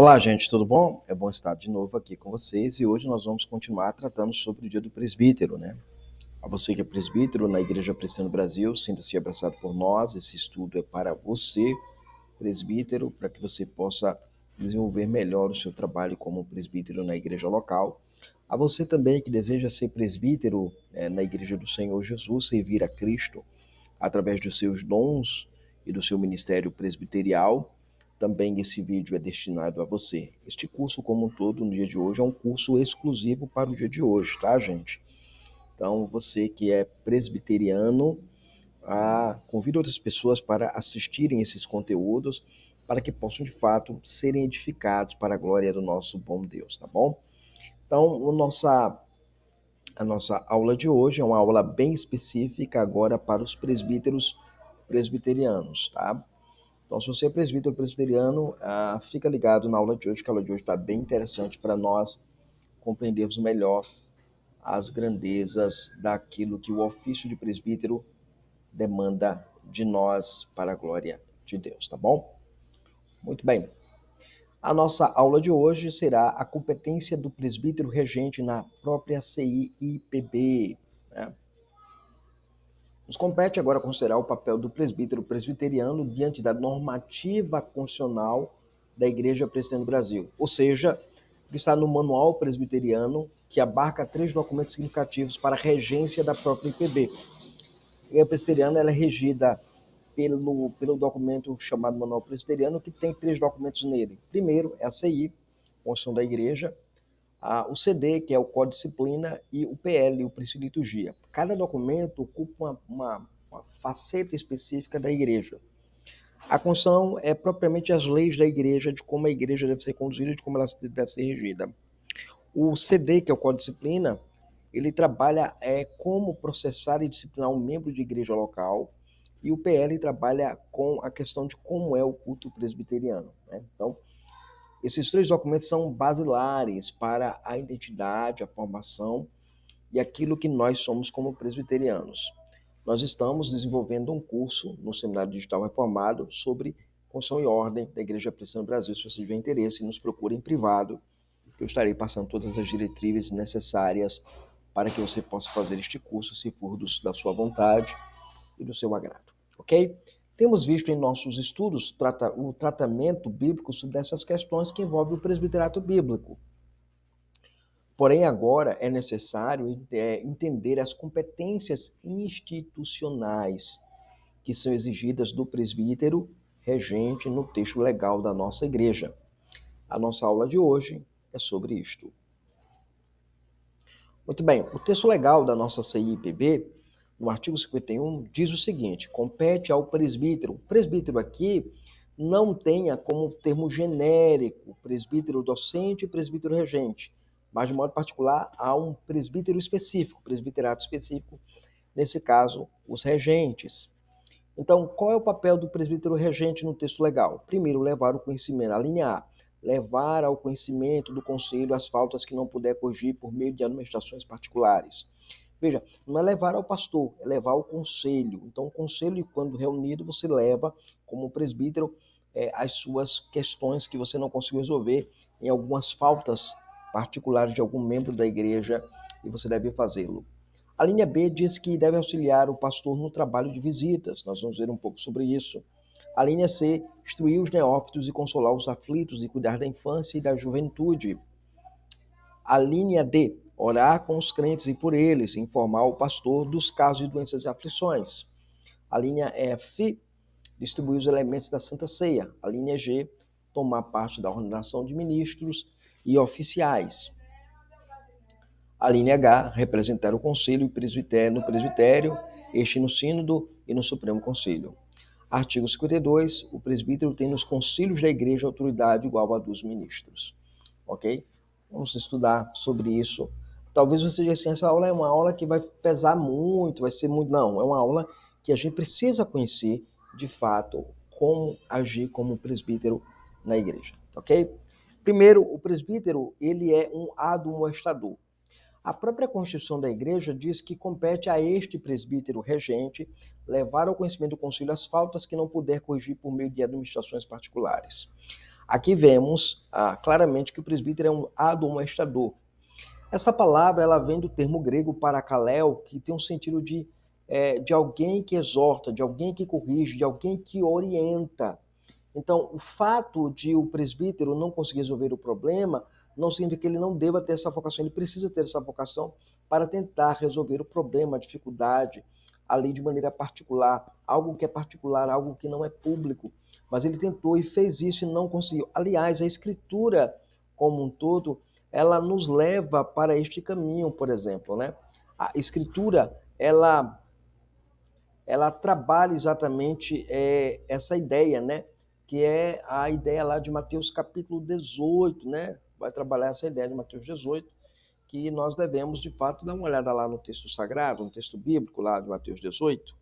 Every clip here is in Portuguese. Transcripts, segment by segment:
Olá, gente, tudo bom? É bom estar de novo aqui com vocês e hoje nós vamos continuar tratando sobre o Dia do Presbítero, né? A você que é presbítero na Igreja Presbiteriana do Brasil, sinta-se abraçado por nós. Esse estudo é para você, presbítero, para que você possa desenvolver melhor o seu trabalho como presbítero na igreja local. A você também que deseja ser presbítero na Igreja do Senhor Jesus, servir a Cristo através dos seus dons e do seu ministério presbiterial, também esse vídeo é destinado a você. Este curso, como um todo, no dia de hoje, é um curso exclusivo para o dia de hoje, tá, gente? Então, você que é presbiteriano, convida outras pessoas para assistirem esses conteúdos, para que possam, de fato, serem edificados para a glória do nosso bom Deus, tá bom? Então, a nossa aula de hoje é uma aula bem específica agora para os presbíteros presbiterianos, tá? Então, se você é presbítero presbiteriano, fica ligado na aula de hoje, que a aula de hoje está bem interessante para nós compreendermos melhor as grandezas daquilo que o ofício de presbítero demanda de nós para a glória de Deus, tá bom? Muito bem. A nossa aula de hoje será a competência do presbítero regente na própria CIIPB, né? Nos compete agora considerar o papel do presbítero presbiteriano diante da normativa constitucional da Igreja Presbiteriana do Brasil, ou seja, que está no Manual Presbiteriano, que abarca 3 documentos significativos para a regência da própria IPB. A Igreja Presbiteriana ela é regida pelo documento chamado Manual Presbiteriano, que tem 3 documentos nele. Primeiro é a CI, Constituição da Igreja, o CD, que é o Código de Disciplina, e o PL, o Princípio de Liturgia. Cada documento ocupa uma faceta específica da igreja. A Constituição é propriamente as leis da igreja, de como a igreja deve ser conduzida, de como ela deve ser regida. O CD, que é o Código de Disciplina, ele trabalha como processar e disciplinar um membro de igreja local, e o PL trabalha com a questão de como é o culto presbiteriano, né? Então, esses 3 documentos são basilares para a identidade, a formação e aquilo que nós somos como presbiterianos. Nós estamos desenvolvendo um curso no Seminário Digital Reformado sobre Constituição e Ordem da Igreja Presbiteriana do Brasil. Se você tiver interesse, nos procure em privado, que eu estarei passando todas as diretrizes necessárias para que você possa fazer este curso, se for da sua vontade e do seu agrado, ok? Temos visto em nossos estudos o tratamento bíblico sobre essas questões que envolvem o presbiterato bíblico. Porém, agora é necessário entender as competências institucionais que são exigidas do presbítero regente no texto legal da nossa igreja. A nossa aula de hoje é sobre isto. Muito bem, o texto legal da nossa CIPB, no artigo 51, diz o seguinte: compete ao presbítero. O presbítero aqui não tenha como termo genérico presbítero docente e presbítero regente, mas de modo particular há um presbítero específico, presbiterato específico, nesse caso, os regentes. Então, qual é o papel do presbítero regente no texto legal? Primeiro, levar o conhecimento, a linha A, levar ao conhecimento do conselho as faltas que não puder corrigir por meio de administrações particulares. Veja, não é levar ao pastor, é levar ao conselho. Então, o conselho, quando reunido, você leva como presbítero as suas questões que você não conseguiu resolver em algumas faltas particulares de algum membro da igreja e você deve fazê-lo. A linha B diz que deve auxiliar o pastor no trabalho de visitas. Nós vamos ver um pouco sobre isso. A linha C, instruir os neófitos e consolar os aflitos e cuidar da infância e da juventude. A linha D, orar com os crentes e por eles, informar o pastor dos casos de doenças e aflições. A linha F, distribuir os elementos da Santa Ceia. A linha G, tomar parte da ordenação de ministros e oficiais. A linha H, representar o conselho no presbitério, este no sínodo e no Supremo Conselho. Artigo 52, o presbítero tem nos concílios da igreja autoridade igual a dos ministros. Ok? Vamos estudar sobre isso. Talvez você diga assim, essa aula é uma aula que vai pesar muito, vai ser muito... Não, é uma aula que a gente precisa conhecer, de fato, como agir como presbítero na igreja. Ok? Primeiro, o presbítero, ele é um admoestador. A própria Constituição da Igreja diz que compete a este presbítero regente levar ao conhecimento do concílio as faltas que não puder corrigir por meio de administrações particulares. Aqui vemos claramente que o presbítero é um admoestador. Essa palavra ela vem do termo grego parakaleo, que tem um sentido de alguém que exorta, de alguém que corrige, de alguém que orienta. Então, o fato de o presbítero não conseguir resolver o problema não significa que ele não deva ter essa vocação. Ele precisa ter essa vocação para tentar resolver o problema, a dificuldade, ali de maneira particular, algo que é particular, algo que não é público. Mas ele tentou e fez isso e não conseguiu. Aliás, a escritura como um todo, ela nos leva para este caminho, por exemplo, né? A escritura, ela trabalha exatamente essa ideia, né? Que é a ideia lá de Mateus capítulo 18, né? Vai trabalhar essa ideia de Mateus 18, que nós devemos, de fato, dar uma olhada lá no texto sagrado, no texto bíblico lá de Mateus 18.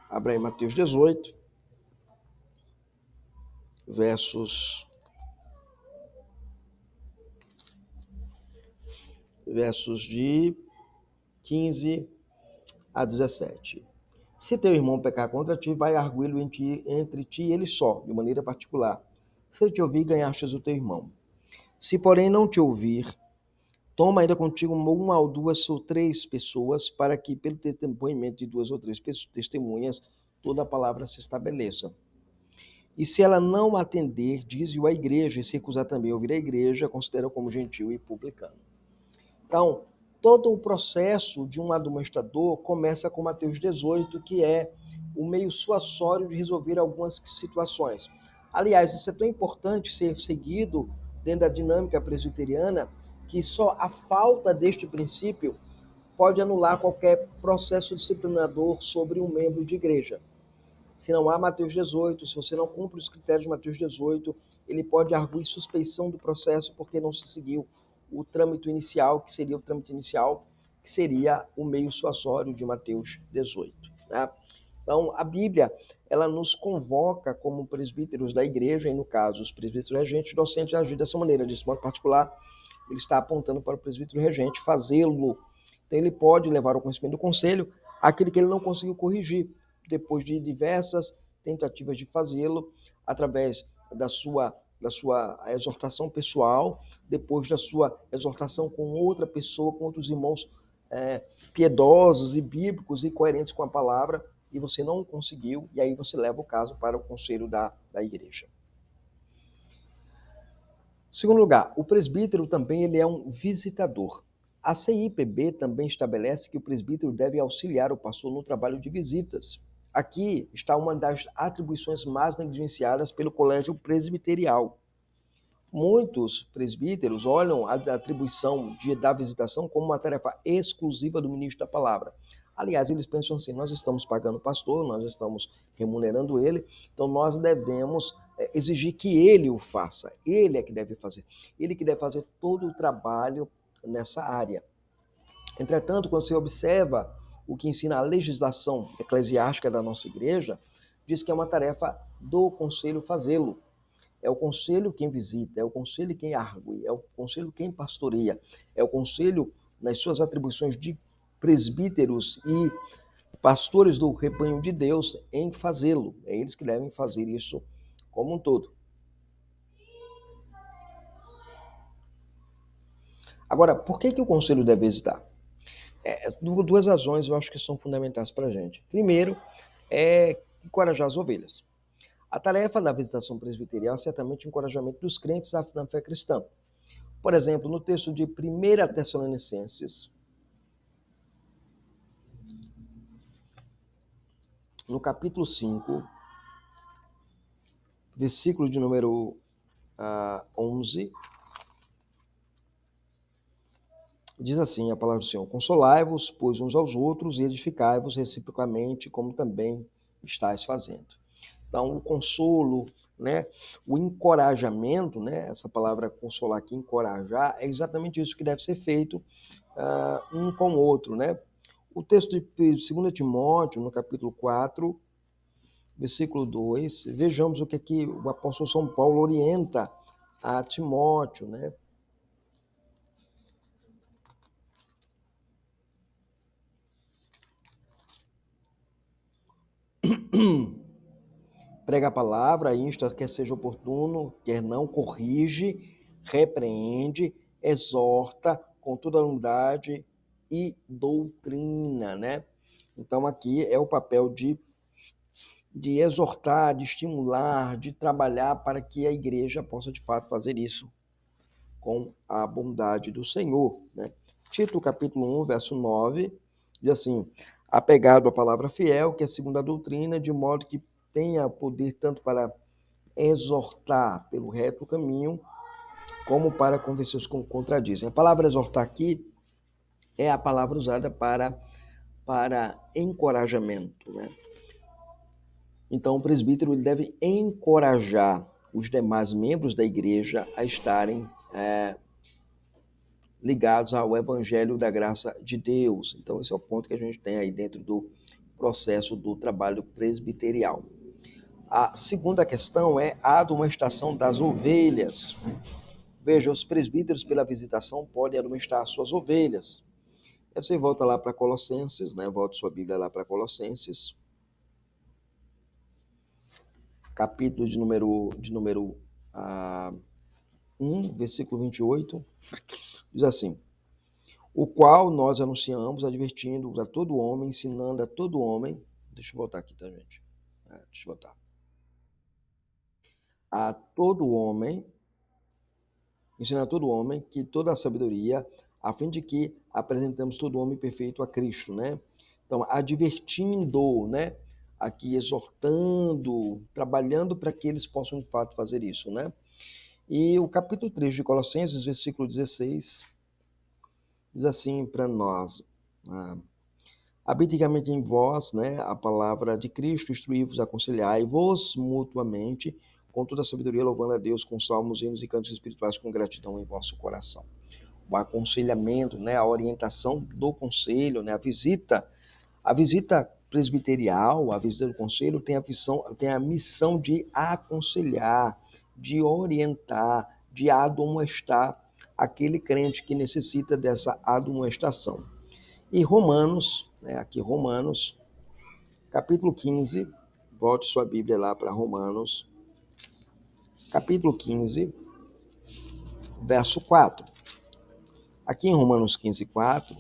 Abra aí Mateus 18, versos de 15 a 17. Se teu irmão pecar contra ti, vai arguí-lo entre ti e ele só, de maneira particular. Se ele te ouvir, ganhastes o teu irmão. Se, porém, não te ouvir, toma ainda contigo uma ou duas ou três pessoas, para que, pelo depoimento de duas ou três testemunhas, toda a palavra se estabeleça. E se ela não atender, dize-o à igreja, e se recusar também ouvir a igreja, considera como gentil e publicano. Então, todo o processo de um admoestador começa com Mateus 18, que é o meio suassório de resolver algumas situações. Aliás, isso é tão importante ser seguido dentro da dinâmica presbiteriana, que só a falta deste princípio pode anular qualquer processo disciplinador sobre um membro de igreja. Se não há Mateus 18, se você não cumpre os critérios de Mateus 18, ele pode arguir suspeição do processo porque não se seguiu o trâmite inicial, que seria o meio suassório de Mateus 18. Né? Então, a Bíblia, ela nos convoca como presbíteros da igreja, e no caso, os presbíteros regentes, docentes, a agir dessa maneira. Desse modo particular, ele está apontando para o presbítero regente fazê-lo. Então, ele pode levar ao conhecimento do conselho aquele que ele não conseguiu corrigir, depois de diversas tentativas de fazê-lo, através da sua exortação pessoal, depois da sua exortação com outra pessoa, com outros irmãos piedosos e bíblicos e coerentes com a palavra, e você não conseguiu, e aí você leva o caso para o conselho da igreja. Segundo lugar, o presbítero também ele é um visitador. A CIPB também estabelece que o presbítero deve auxiliar o pastor no trabalho de visitas. Aqui está uma das atribuições mais negligenciadas pelo colégio presbiterial. Muitos presbíteros olham a atribuição da visitação como uma tarefa exclusiva do ministro da palavra. Aliás, eles pensam assim, nós estamos pagando o pastor, nós estamos remunerando ele, então nós devemos exigir que ele o faça. Ele é que deve fazer. Ele que deve fazer todo o trabalho nessa área. Entretanto, quando você observa o que ensina a legislação eclesiástica da nossa igreja, diz que é uma tarefa do conselho fazê-lo. É o conselho quem visita, é o conselho quem argue, é o conselho quem pastoreia, é o conselho nas suas atribuições de presbíteros e pastores do rebanho de Deus em fazê-lo. É eles que devem fazer isso como um todo. Agora, por que o conselho deve visitar? Duas razões eu acho que são fundamentais para a gente. Primeiro, é encorajar as ovelhas. A tarefa da visitação presbiterial é certamente o encorajamento dos crentes na fé cristã. Por exemplo, no texto de 1 Tessalonicenses, no capítulo 5, versículo de número 11, diz assim a palavra do Senhor: consolai-vos, pois, uns aos outros e edificai-vos reciprocamente, como também estáis fazendo. Então, o consolo, né, o encorajamento, né, essa palavra consolar aqui, encorajar, é exatamente isso que deve ser feito um com o outro, né? O texto de 2 Timóteo, no capítulo 4, versículo 2, vejamos o que aqui o apóstolo São Paulo orienta a Timóteo, né? prega a palavra, insta, quer seja oportuno, quer não, corrige, repreende, exorta com toda a humildade e doutrina, né? Então aqui é o papel de exortar, de estimular, de trabalhar para que a igreja possa de fato fazer isso com a bondade do Senhor, né? Tito capítulo 1, verso 9, diz assim: apegado à palavra fiel, que é segundo a doutrina, de modo que tenha poder tanto para exortar pelo reto caminho, como para convencer os que contradizem. A palavra exortar aqui é a palavra usada para encorajamento, né? Então, o presbítero ele deve encorajar os demais membros da igreja a estarem ligados ao evangelho da graça de Deus. Então, esse é o ponto que a gente tem aí dentro do processo do trabalho presbiterial. A segunda questão é a admoestação das ovelhas. Veja, os presbíteros, pela visitação, podem admoestar as suas ovelhas. Aí você volta lá para Colossenses, né? Volta sua Bíblia lá para Colossenses, capítulo de número 1, versículo 28, diz assim: o qual nós anunciamos, advertindo a todo homem, ensinando a todo homem. Deixa eu voltar aqui, tá, gente? Deixa eu voltar. A todo homem, ensinando a todo homem que toda a sabedoria, a fim de que apresentamos todo homem perfeito a Cristo, né? Então, advertindo, né? Aqui exortando, trabalhando para que eles possam de fato fazer isso, né? E o capítulo 3 de Colossenses, versículo 16, diz assim para nós: habite ricamente em vós, né, a palavra de Cristo, instruí-vos, aconselhai-vos mutuamente, com toda a sabedoria, louvando a Deus com salmos, hinos e cantos espirituais com gratidão em vosso coração. O aconselhamento, né, a orientação do conselho, né, a visita presbiterial, a visita do conselho tem a missão de aconselhar, de orientar, de admoestar aquele crente que necessita dessa admoestação. E Romanos, né, aqui Romanos, capítulo 15, volte sua Bíblia lá para Romanos, capítulo 15, verso 4. Aqui em Romanos 15, 4,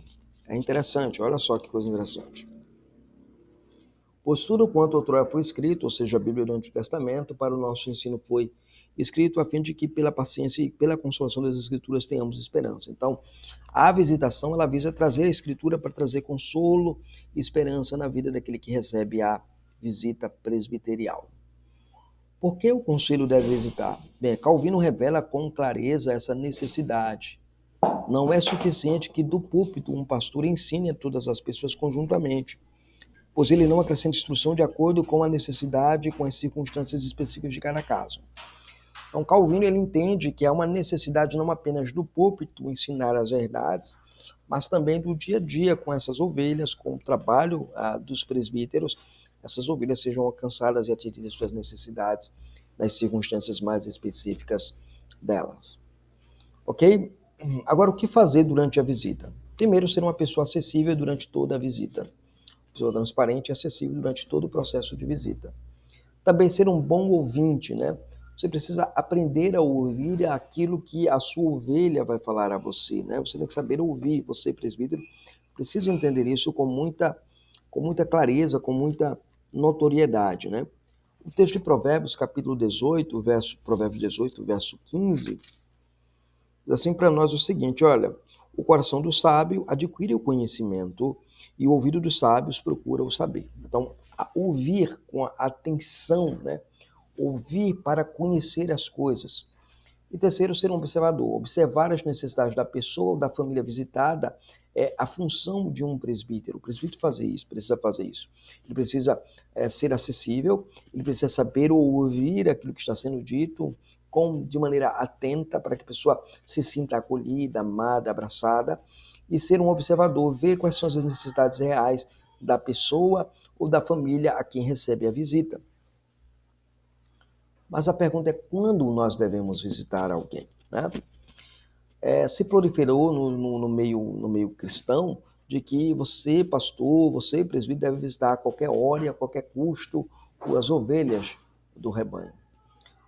é interessante, olha só que coisa interessante. Pois tudo quanto outrora foi escrito, ou seja, a Bíblia do Antigo Testamento, para o nosso ensino foi escrito, a fim de que pela paciência e pela consolação das Escrituras tenhamos esperança. Então, a visitação, ela visa trazer a Escritura para trazer consolo e esperança na vida daquele que recebe a visita presbiterial. Por que o conselho deve visitar? Bem, Calvino revela com clareza essa necessidade. Não é suficiente que do púlpito um pastor ensine a todas as pessoas conjuntamente, pois ele não acrescenta instrução de acordo com a necessidade e com as circunstâncias específicas de cada caso. Então, Calvino ele entende que há uma necessidade não apenas do púlpito ensinar as verdades, mas também do dia a dia com essas ovelhas, com o trabalho dos presbíteros, essas ovelhas sejam alcançadas e atendidas suas necessidades nas circunstâncias mais específicas delas. Ok? Agora, o que fazer durante a visita? Primeiro, ser uma pessoa acessível durante toda a visita. Pessoa transparente e acessível durante todo o processo de visita. Também ser um bom ouvinte, né? Você precisa aprender a ouvir aquilo que a sua ovelha vai falar a você, né? Você tem que saber ouvir, você, presbítero, precisa entender isso com muita clareza, com muita notoriedade, né? O texto de Provérbios, capítulo 18, Provérbios 18, verso 15, diz assim para nós o seguinte, olha, o coração do sábio adquire o conhecimento e o ouvido dos sábios procura o saber. Então, ouvir com atenção, né? Ouvir para conhecer as coisas. E terceiro, ser um observador. Observar as necessidades da pessoa ou da família visitada é a função de um presbítero. O presbítero precisa fazer isso. Ele precisa ser acessível, ele precisa saber ouvir aquilo que está sendo dito de maneira atenta para que a pessoa se sinta acolhida, amada, abraçada, e ser um observador, ver quais são as necessidades reais da pessoa ou da família a quem recebe a visita. Mas a pergunta é quando nós devemos visitar alguém, né? Se proliferou no meio cristão de que você, pastor, você, presbítero, deve visitar a qualquer hora e a qualquer custo as ovelhas. do rebanho.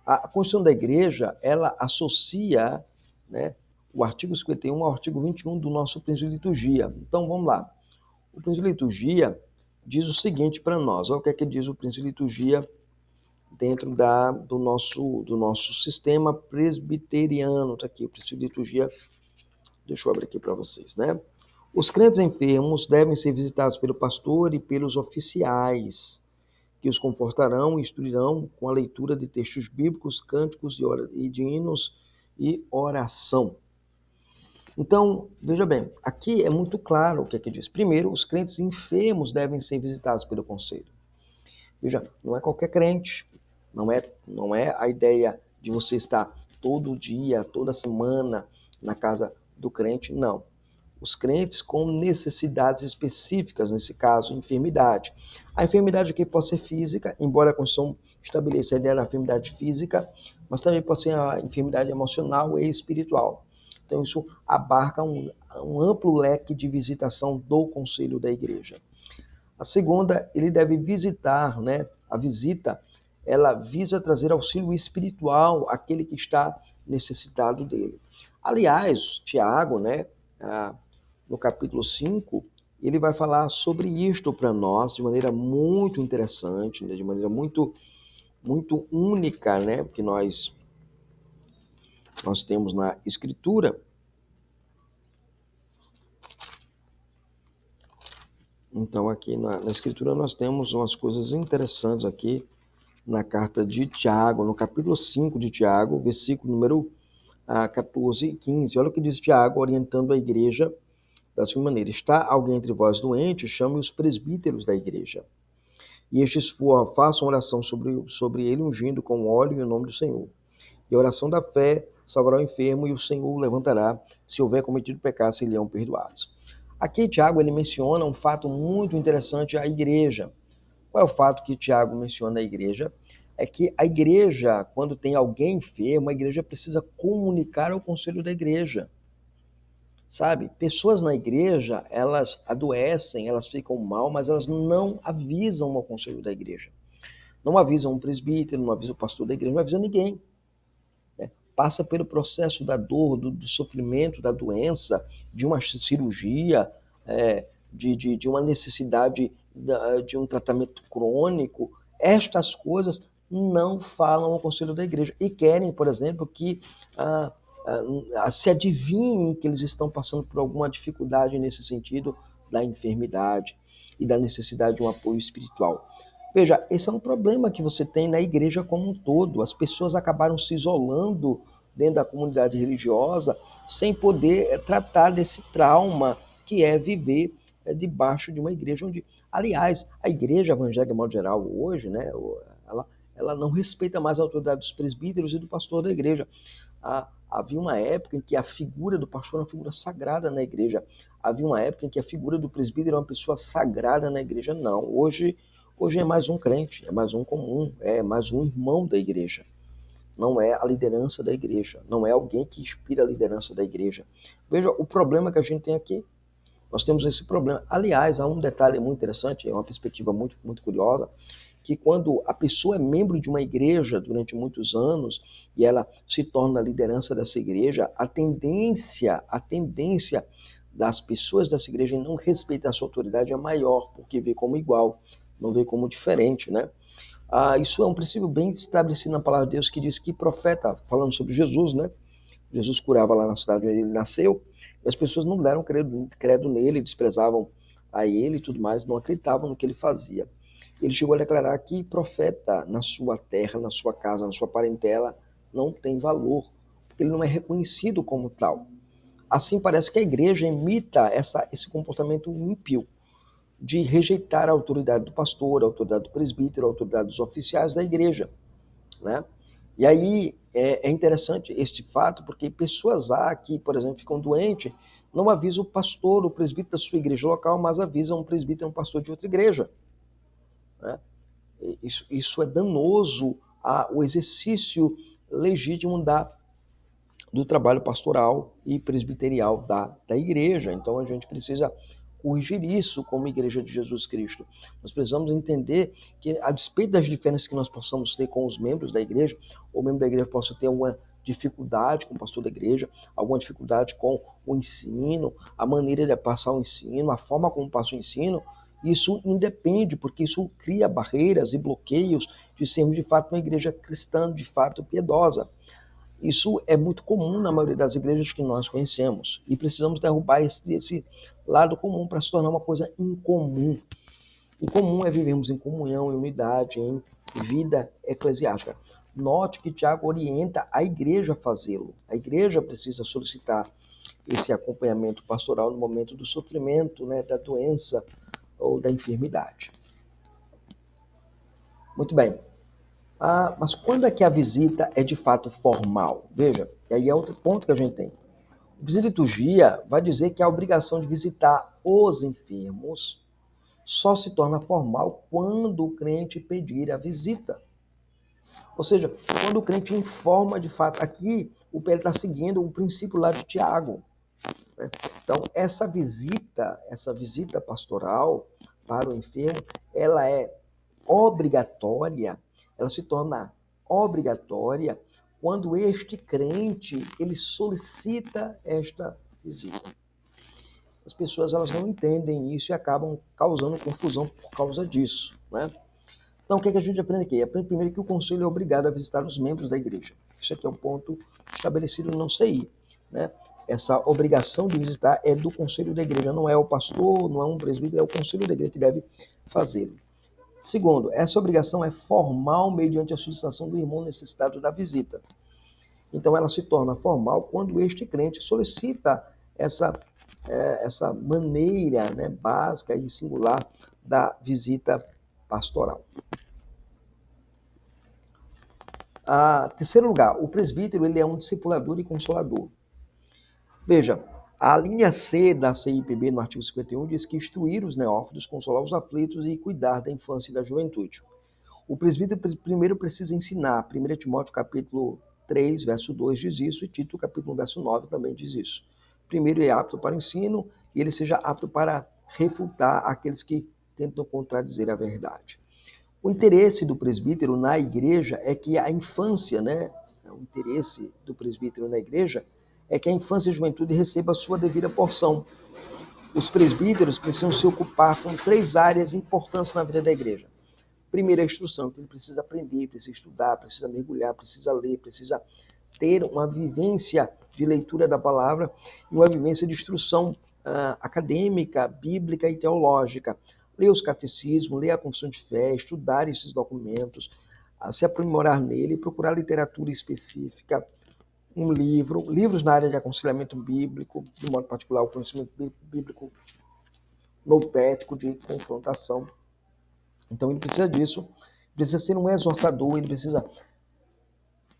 A Constituição da Igreja, ela associa, né, o artigo 51 ao artigo 21 do nosso princípio de liturgia. Então, vamos lá. O princípio de liturgia diz o seguinte para nós. Olha o que é que diz o princípio de liturgia dentro do nosso sistema presbiteriano. Está aqui o princípio de liturgia. Deixa eu abrir aqui para vocês, né? Os crentes enfermos devem ser visitados pelo pastor e pelos oficiais, que os confortarão e instruirão com a leitura de textos bíblicos, cânticos e de hinos e oração. Então, veja bem, aqui é muito claro o que é que diz. Primeiro, os crentes enfermos devem ser visitados pelo conselho. Veja, não é qualquer crente, não é a ideia de você estar todo dia, toda semana na casa do crente, não. Os crentes com necessidades específicas, nesse caso, enfermidade. A enfermidade aqui pode ser física, embora a Constituição estabeleça a ideia da enfermidade física, mas também pode ser a enfermidade emocional e espiritual. Então, isso abarca um amplo leque de visitação do conselho da igreja. A segunda, ele deve visitar, né? A visita, ela visa trazer auxílio espiritual àquele que está necessitado dele. Aliás, Tiago, né, no capítulo 5, ele vai falar sobre isto para nós de maneira muito interessante, né, de maneira muito, muito única, né, que nós temos na Escritura. Então, aqui na Escritura nós temos umas coisas interessantes aqui na carta de Tiago, no capítulo 5 de Tiago, versículo número 14 e 15. Olha o que diz Tiago, orientando a igreja da seguinte maneira: está alguém entre vós doente, chame os presbíteros da igreja. E estes façam oração sobre ele, ungindo com óleo em nome do Senhor. E a oração da fé salvará o enfermo, e o Senhor o levantará, se houver cometido pecado, se lhe são perdoados. Aqui, Tiago, ele menciona um fato muito interessante à igreja. Qual é o fato que Tiago menciona à igreja? É que a igreja, quando tem alguém enfermo, a igreja precisa comunicar ao conselho da igreja. Sabe? Pessoas na igreja, elas adoecem, elas ficam mal, mas elas não avisam ao conselho da igreja. Não avisam o presbítero, não avisam o pastor da igreja, não avisam ninguém. Passa pelo processo da dor, do sofrimento, da doença, de uma cirurgia, de uma necessidade de um tratamento crônico. Estas coisas não falam ao conselho da igreja e querem, por exemplo, que se adivinhe que eles estão passando por alguma dificuldade nesse sentido da enfermidade e da necessidade de um apoio espiritual. Veja, esse é um problema que você tem na igreja como um todo. As pessoas acabaram se isolando dentro da comunidade religiosa sem poder tratar desse trauma que é viver debaixo de uma igreja onde, aliás, a igreja evangélica, de modo geral, hoje, né, ela não respeita mais a autoridade dos presbíteros e do pastor da igreja. Havia uma época em que a figura do pastor era uma figura sagrada na igreja. Havia uma época em que a figura do presbítero era uma pessoa sagrada na igreja. Não, hoje é mais um crente, é mais um comum, é mais um irmão da igreja. Não é a liderança da igreja, não é alguém que inspira a liderança da igreja. Veja o problema que a gente tem aqui. Nós temos esse problema. Aliás, há um detalhe muito interessante, é uma perspectiva muito, muito curiosa, que quando a pessoa é membro de uma igreja durante muitos anos e ela se torna a liderança dessa igreja, a tendência das pessoas dessa igreja em não respeitar a sua autoridade é maior, porque vê como igual, não vê como diferente, né? Isso é um princípio bem estabelecido na palavra de Deus, que diz que profeta, falando sobre Jesus, né? Jesus curava lá na cidade onde ele nasceu, e as pessoas não deram credo nele, desprezavam a ele e tudo mais, não acreditavam no que ele fazia. Ele chegou a declarar que profeta na sua terra, na sua casa, na sua parentela, não tem valor, porque ele não é reconhecido como tal. Assim parece que a igreja imita esse comportamento ímpio de rejeitar a autoridade do pastor, a autoridade do presbítero, a autoridade dos oficiais da igreja, né? E aí é interessante este fato, porque pessoas que, por exemplo, ficam doentes, não avisam o pastor, o presbítero da sua igreja local, mas avisam um presbítero e um pastor de outra igreja, né? Isso é danoso ao exercício legítimo do trabalho pastoral e presbiterial da igreja. Então a gente precisa corrigir isso como Igreja de Jesus Cristo. Nós precisamos entender que, a despeito das diferenças que nós possamos ter com os membros da igreja, ou o membro da igreja possa ter uma dificuldade com o pastor da igreja, alguma dificuldade com o ensino, a maneira de passar o ensino, a forma como passa o ensino, isso independe, porque isso cria barreiras e bloqueios de sermos de fato uma igreja cristã, de fato piedosa. Isso é muito comum na maioria das igrejas que nós conhecemos e precisamos derrubar esse lado comum para se tornar uma coisa incomum. O comum é vivermos em comunhão, em unidade, em vida eclesiástica. Note que Tiago orienta a igreja a fazê-lo. A igreja precisa solicitar esse acompanhamento pastoral no momento do sofrimento, né, da doença ou da enfermidade. Muito bem. Mas quando é que a visita é de fato formal? Veja, e aí é outro ponto que a gente tem. O princípio de liturgia vai dizer que a obrigação de visitar os enfermos só se torna formal quando o crente pedir a visita. Ou seja, quando o crente informa de fato, aqui o Pedro está seguindo o princípio lá de Tiago. Né? Então, essa visita pastoral para o enfermo, ela é obrigatória, ela se torna obrigatória quando este crente, ele solicita esta visita. As pessoas, elas não entendem isso e acabam causando confusão por causa disso, né? Então, o que a gente aprende aqui? Aprende primeiro que o conselho é obrigado a visitar os membros da igreja. Isso aqui é um ponto estabelecido no CI, né? Essa obrigação de visitar é do conselho da igreja, não é o pastor, não é um presbítero, é o conselho da igreja que deve fazê-lo. Segundo, essa obrigação é formal mediante a solicitação do irmão necessitado da visita. Então, ela se torna formal quando este crente solicita essa maneira, né, básica e singular da visita pastoral. Terceiro lugar, o presbítero, ele é um discipulador e consolador. Veja, a linha C da CIPB, no artigo 51, diz que instruir os neófitos, consolar os aflitos e cuidar da infância e da juventude. O presbítero primeiro precisa ensinar. 1 Timóteo capítulo 3, verso 2 diz isso, e Tito capítulo 1, verso 9 também diz isso. Primeiro, ele é apto para o ensino e ele seja apto para refutar aqueles que tentam contradizer a verdade. O interesse do presbítero na igreja é que a infância, né? O interesse do presbítero na igreja é que a infância e a juventude receba a sua devida porção. Os presbíteros precisam se ocupar com 3 áreas importantes na vida da igreja. Primeiro, a instrução, então ele precisa aprender, precisa estudar, precisa mergulhar, precisa ler, precisa ter uma vivência de leitura da palavra e uma vivência de instrução acadêmica, bíblica e teológica. Ler os catecismos, ler a confissão de fé, estudar esses documentos, se aprimorar nele, procurar literatura específica, livros na área de aconselhamento bíblico, de modo particular o conhecimento bíblico noutético de confrontação. Então ele precisa disso, precisa ser um exortador, ele precisa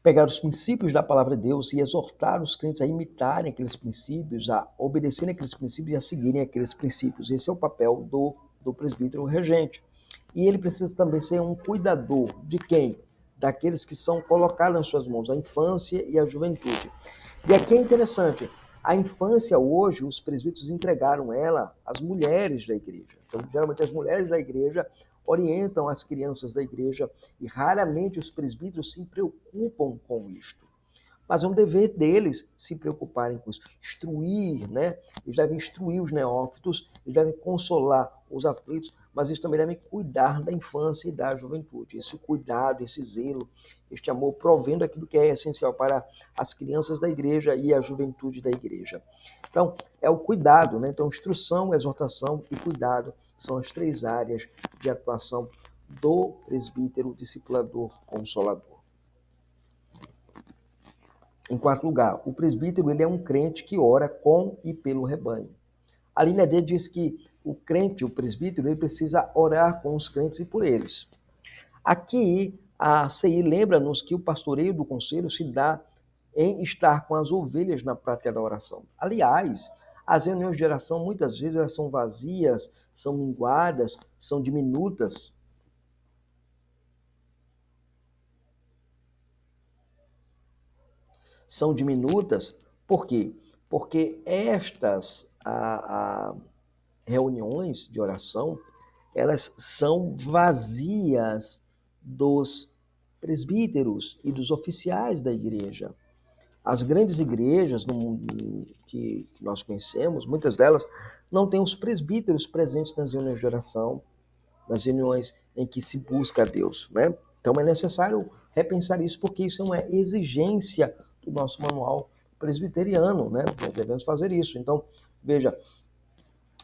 pegar os princípios da palavra de Deus e exortar os crentes a imitarem aqueles princípios, a obedecerem aqueles princípios e a seguirem aqueles princípios. Esse é o papel do presbítero regente. E ele precisa também ser um cuidador de quem? Daqueles que são colocados nas suas mãos, a infância e a juventude. E aqui é interessante, a infância hoje, os presbíteros entregaram ela às mulheres da igreja. Então, geralmente as mulheres da igreja orientam as crianças da igreja e raramente os presbíteros se preocupam com isto. Mas é um dever deles se preocuparem com isso. Instruir, né? Eles devem instruir os neófitos, eles devem consolar os aflitos, mas eles também devem cuidar da infância e da juventude. Esse cuidado, esse zelo, este amor, provendo aquilo que é essencial para as crianças da igreja e a juventude da igreja. Então, é o cuidado, né? Então, instrução, exortação e cuidado são as 3 áreas de atuação do presbítero discipulador consolador. Em quarto lugar, o presbítero ele é um crente que ora com e pelo rebanho. A linha D diz que o crente, o presbítero, ele precisa orar com os crentes e por eles. Aqui, a CI lembra-nos que o pastoreio do conselho se dá em estar com as ovelhas na prática da oração. Aliás, as reuniões de oração muitas vezes elas são vazias, são minguadas, são diminutas. São diminutas, por quê? Porque estas reuniões de oração, elas são vazias dos presbíteros e dos oficiais da igreja. As grandes igrejas no mundo que nós conhecemos, muitas delas não têm os presbíteros presentes nas reuniões de oração, nas reuniões em que se busca a Deus, né? Então é necessário repensar isso, porque isso é uma exigência do nosso manual presbiteriano, né? Nós devemos fazer isso. Então, veja,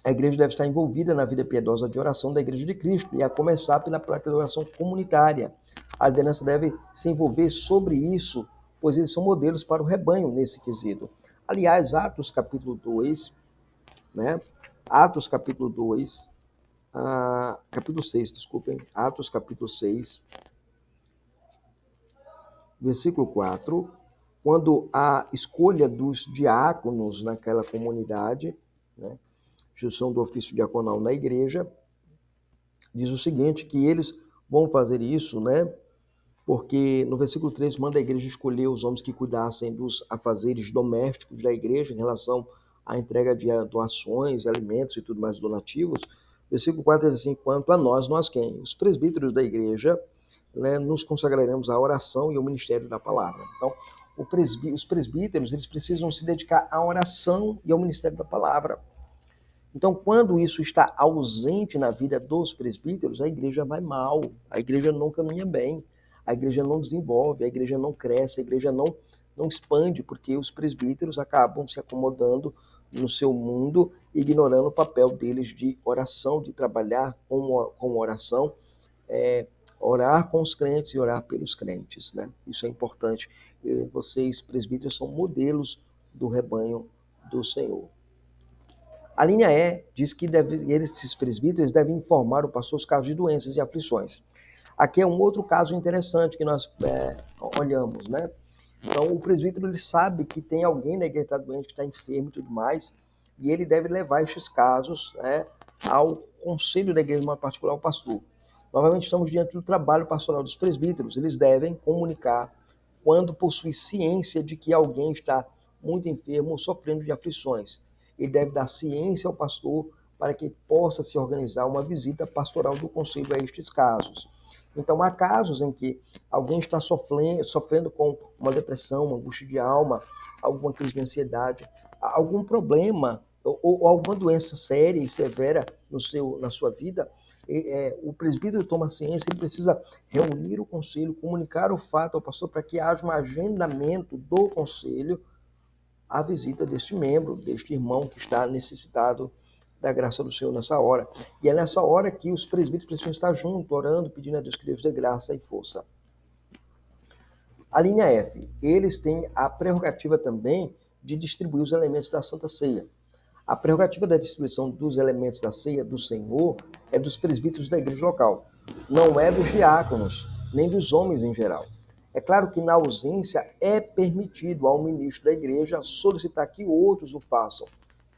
a igreja deve estar envolvida na vida piedosa de oração da Igreja de Cristo, e a começar pela prática da oração comunitária. A liderança deve se envolver sobre isso, pois eles são modelos para o rebanho nesse quesito. Aliás, Atos capítulo 2, né? Atos capítulo 2, capítulo 6, desculpem. Atos capítulo 6, versículo 4, quando a escolha dos diáconos naquela comunidade, né? Junção do ofício diaconal na igreja, diz o seguinte, que eles vão fazer isso, né? Porque no versículo 3 manda a igreja escolher os homens que cuidassem dos afazeres domésticos da igreja em relação à entrega de doações, alimentos e tudo mais, donativos. Versículo 4 diz assim, quanto a nós quem? Os presbíteros da igreja, né, nos consagraremos à oração e ao ministério da palavra. Então, os presbíteros, eles precisam se dedicar à oração e ao ministério da palavra. Então, quando isso está ausente na vida dos presbíteros, a igreja vai mal, a igreja não caminha bem, a igreja não desenvolve, a igreja não cresce, a igreja não expande, porque os presbíteros acabam se acomodando no seu mundo, ignorando o papel deles de oração, de trabalhar com oração, orar com os crentes e orar pelos crentes, né? Isso é importante. Vocês, presbíteros, são modelos do rebanho do Senhor. A linha E diz que esses presbíteros devem informar o pastor os casos de doenças e aflições. Aqui é um outro caso interessante que nós olhamos, né? Então, o presbítero ele sabe que tem alguém na igreja que está doente, que está enfermo e tudo mais, e ele deve levar estes casos, né, ao conselho da igreja, em particular ao pastor. Novamente, estamos diante do trabalho pastoral dos presbíteros. Eles devem comunicar quando possui ciência de que alguém está muito enfermo ou sofrendo de aflições. Ele deve dar ciência ao pastor para que possa se organizar uma visita pastoral do conselho a estes casos. Então, há casos em que alguém está sofrendo com uma depressão, uma angústia de alma, alguma crise de ansiedade, algum problema ou alguma doença séria e severa na sua vida, o presbítero toma ciência, ele precisa reunir o conselho, comunicar o fato ao pastor para que haja um agendamento do conselho a visita deste membro, deste irmão que está necessitado da graça do Senhor nessa hora. E é nessa hora que os presbíteros precisam estar juntos, orando, pedindo a Deus que Deus dê graça e força. A linha F, eles têm a prerrogativa também de distribuir os elementos da Santa Ceia. A prerrogativa da distribuição dos elementos da ceia do Senhor é dos presbíteros da igreja local, não é dos diáconos, nem dos homens em geral. É claro que na ausência é permitido ao ministro da igreja solicitar que outros o façam,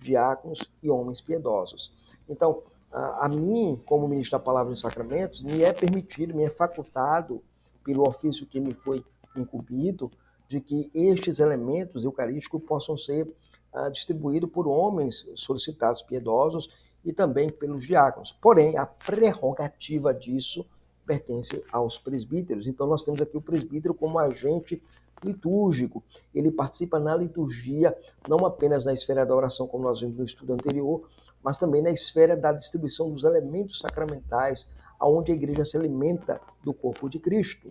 diáconos e homens piedosos. Então, a mim, como ministro da Palavra e dos Sacramentos, me é permitido, me é facultado, pelo ofício que me foi incumbido, de que estes elementos eucarísticos possam ser distribuídos por homens solicitados piedosos e também pelos diáconos. Porém, a prerrogativa disso pertence aos presbíteros. Então, nós temos aqui o presbítero como agente litúrgico. Ele participa na liturgia, não apenas na esfera da oração, como nós vimos no estudo anterior, mas também na esfera da distribuição dos elementos sacramentais, onde a igreja se alimenta do corpo de Cristo.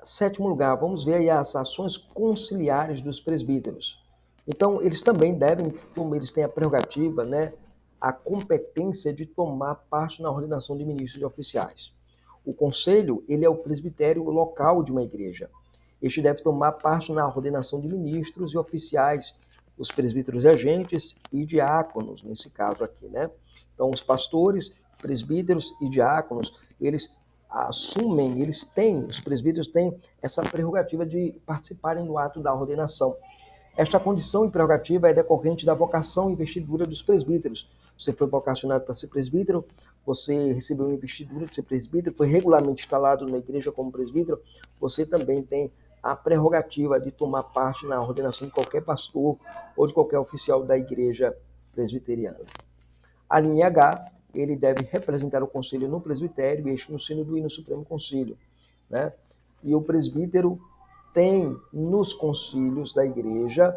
Sétimo lugar, vamos ver aí as ações conciliares dos presbíteros. Então, eles também eles têm a prerrogativa, né, a competência de tomar parte na ordenação de ministros e oficiais. O conselho, ele é o presbitério local de uma igreja. Este deve tomar parte na ordenação de ministros e oficiais, os presbíteros regentes e diáconos, nesse caso aqui, né? Então, os pastores, presbíteros e diáconos, eles assumem, os presbíteros têm essa prerrogativa de participarem do ato da ordenação. Esta condição e prerrogativa é decorrente da vocação e investidura dos presbíteros. Você foi vocacionado para ser presbítero, você recebeu uma investidura de ser presbítero, foi regularmente instalado na igreja como presbítero, você também tem a prerrogativa de tomar parte na ordenação de qualquer pastor ou de qualquer oficial da igreja presbiteriana. A linha H, ele deve representar o conselho no presbitério, este no sínodo e no Supremo Concílio, né? E o presbítero tem nos concílios da igreja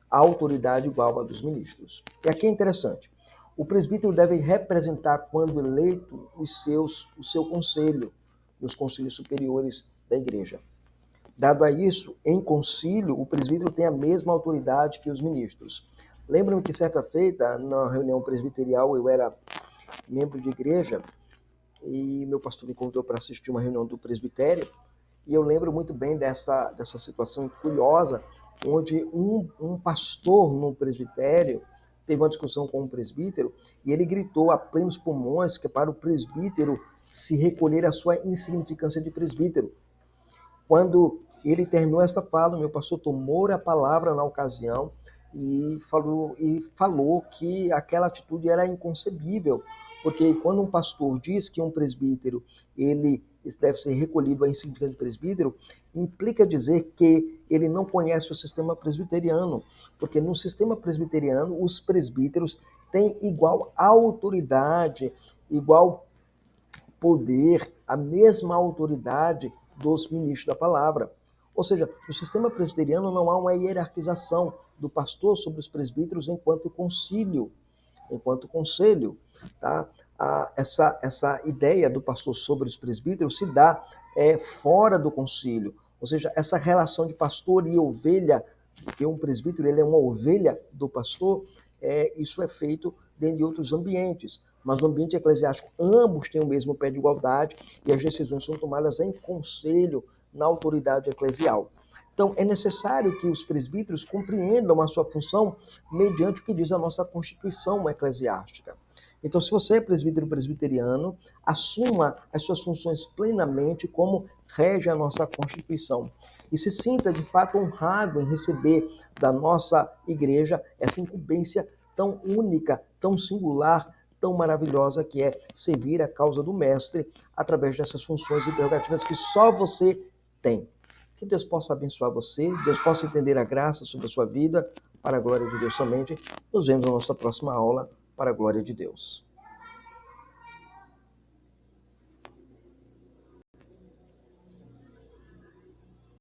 a autoridade igual à dos ministros. E aqui é interessante. O presbítero deve representar, quando eleito, o seu conselho, nos concílios superiores da igreja. Dado a isso, em concílio, o presbítero tem a mesma autoridade que os ministros. Lembro-me que certa feita, na reunião presbiterial, eu era membro de igreja e meu pastor me convidou para assistir uma reunião do presbitério, e eu lembro muito bem dessa situação curiosa, onde um pastor no presbitério teve uma discussão com um presbítero e ele gritou a plenos pulmões que é para o presbítero se recolher à sua insignificância de presbítero. Quando ele terminou essa fala, meu pastor tomou a palavra na ocasião e falou que aquela atitude era inconcebível, porque quando um pastor diz que um presbítero ele deve ser recolhido à insignificância de presbítero, implica dizer que ele não conhece o sistema presbiteriano, porque no sistema presbiteriano os presbíteros têm igual autoridade, igual poder, a mesma autoridade dos ministros da palavra. Ou seja, no sistema presbiteriano não há uma hierarquização do pastor sobre os presbíteros enquanto concílio, enquanto conselho. Tá? Essa ideia do pastor sobre os presbíteros se dá fora do concílio. Ou seja, essa relação de pastor e ovelha, porque um presbítero ele é uma ovelha do pastor, isso é feito dentro de outros ambientes. Mas no ambiente eclesiástico, ambos têm o mesmo pé de igualdade e as decisões são tomadas em conselho na autoridade eclesial. Então, é necessário que os presbíteros compreendam a sua função mediante o que diz a nossa Constituição eclesiástica. Então, se você é presbítero presbiteriano, assuma as suas funções plenamente como rege a nossa Constituição. E se sinta, de fato, honrado em receber da nossa igreja essa incumbência tão única, tão singular, tão maravilhosa que é servir a causa do mestre através dessas funções e prerrogativas que só você tem. Que Deus possa abençoar você, Deus possa entender a graça sobre a sua vida, para a glória de Deus somente. Nos vemos na nossa próxima aula, para a glória de Deus.